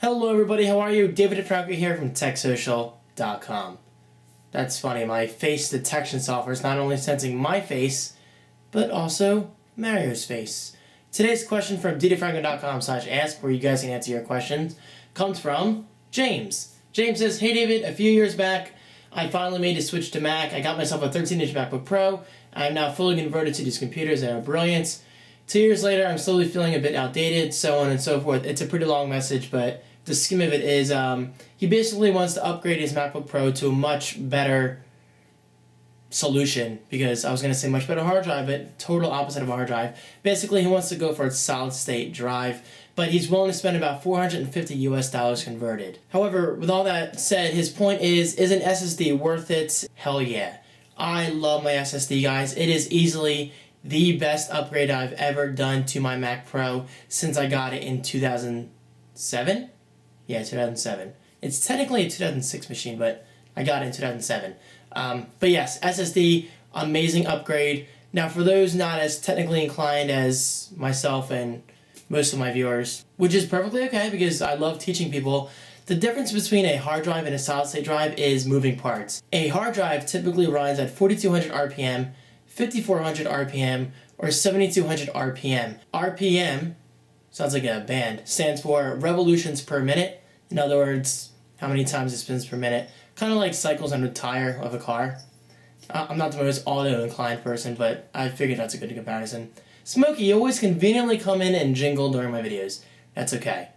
Hello everybody, how are you? David and Franco here from TechSocial.com. That's funny, my face detection software is not only sensing my face, but also Mario's face. Today's question from ddfranco.com/ask, where you guys can answer your questions, comes from James. James says, "Hey David, a few years back, I finally made a switch to Mac. I got myself a 13-inch MacBook Pro. I am now fully converted to these computers that are brilliant. 2 years later, I'm slowly feeling a bit outdated, so on and so forth." It's a pretty long message, but the skim of it is he basically wants to upgrade his MacBook Pro to a much better solution, because I was going to say much better hard drive, but total opposite of a hard drive. Basically, he wants to go for a solid-state drive, but he's willing to spend about $450 converted. However, with all that said, his point is an SSD worth it? Hell yeah. I love my SSD, guys. It is easily the best upgrade I've ever done to my Mac Pro since I got it in 2007? Yeah, 2007. It's technically a 2006 machine, but I got it in 2007. But yes, SSD, amazing upgrade. Now, for those not as technically inclined as myself and most of my viewers, which is perfectly okay because I love teaching people, the difference between a hard drive and a solid-state drive is moving parts. A hard drive typically runs at 4,200 RPM, 5,400 RPM, or 7,200 RPM. RPM, sounds like a band, stands for revolutions per minute. In other words, how many times it spins per minute. Kind of like cycles on a tire of a car. I'm not the most auto-inclined person, but I figured that's a good comparison. Smokey, you always conveniently come in and jingle during my videos. That's okay.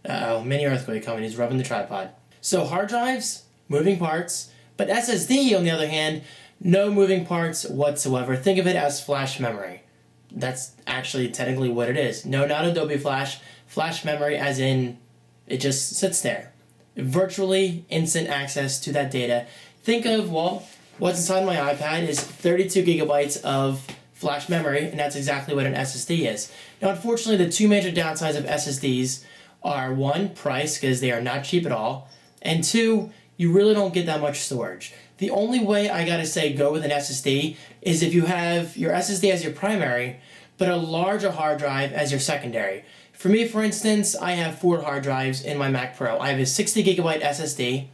Uh-oh, mini earthquake coming. He's rubbing the tripod. So hard drives, moving parts, but SSD, on the other hand, no moving parts whatsoever. Think of it as flash memory. That's actually technically what it is. No, not Adobe Flash. Flash memory as in it just sits there. Virtually instant access to that data. Think of, well, what's inside my iPad is 32 gigabytes of flash memory, and that's exactly what an SSD is. Now, unfortunately, the two major downsides of SSDs are, one, price, because they are not cheap at all, and two, you really don't get that much storage. The only way I gotta say go with an SSD is if you have your SSD as your primary, but a larger hard drive as your secondary. For me, for instance, I have 4 hard drives in my Mac Pro. I have a 60 gigabyte SSD.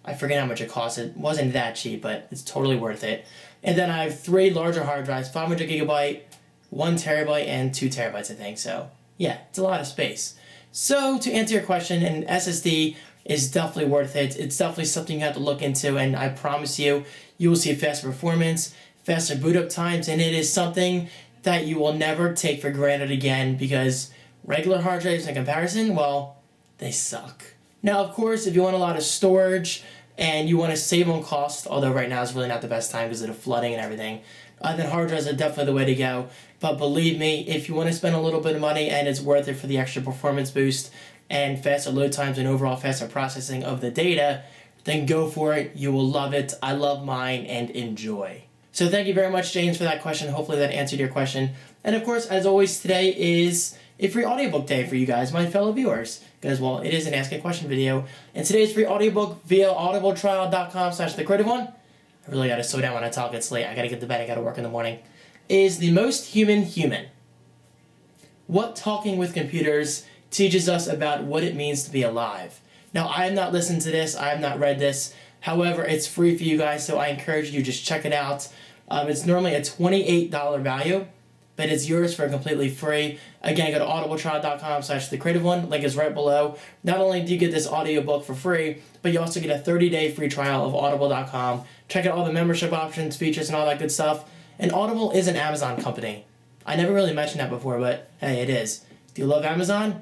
I forget how much it cost. It wasn't that cheap, but it's totally worth it. And then I have 3 larger hard drives, 500 gigabyte, 1 terabyte, and 2 terabytes, I think. So, yeah, it's a lot of space. So, to answer your question, an SSD is definitely worth it. It's definitely something you have to look into, and I promise you, you will see faster performance, faster boot up times, and it is something that you will never take for granted again, because regular hard drives in comparison, well, they suck. Now, of course, if you want a lot of storage and you want to save on cost, although right now is really not the best time because of the flooding and everything, then hard drives are definitely the way to go. But believe me, if you want to spend a little bit of money and it's worth it for the extra performance boost and faster load times and overall faster processing of the data, then go for it. You will love it. I love mine, and enjoy. So thank you very much, James, for that question. Hopefully that answered your question. And of course, as always, today is a free audiobook day for you guys, my fellow viewers, because, well, it is an Ask a Question video. And today's free audiobook via audibletrial.com/thecreative1, I really got to slow down when I talk, it's late, I got to get to bed, I got to work in the morning, is The Most Human. What talking with computers teaches us about what it means to be alive. Now, I have not listened to this, I have not read this, however, it's free for you guys, so I encourage you to just check it out. It's normally a $28 value, but it's yours for completely free. Again, go to audibletrial.com/thecreative1. Link is right below. Not only do you get this audiobook for free, but you also get a 30-day free trial of audible.com. Check out all the membership options, features, and all that good stuff. And Audible is an Amazon company. I never really mentioned that before, but hey, it is. Do you love Amazon?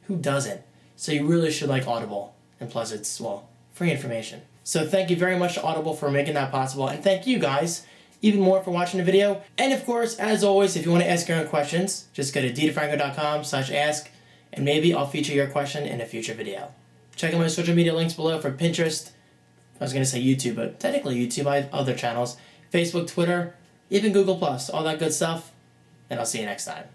Who doesn't? So you really should like Audible. And plus, it's, well, free information. So thank you very much to Audible for making that possible. And thank you guys even more for watching the video. And of course, as always, if you want to ask your own questions, just go to ddfranco.com/ask, and maybe I'll feature your question in a future video. Check out my social media links below for Pinterest. I was going to say YouTube, but technically YouTube, I have other channels. Facebook, Twitter, even Google+, all that good stuff. And I'll see you next time.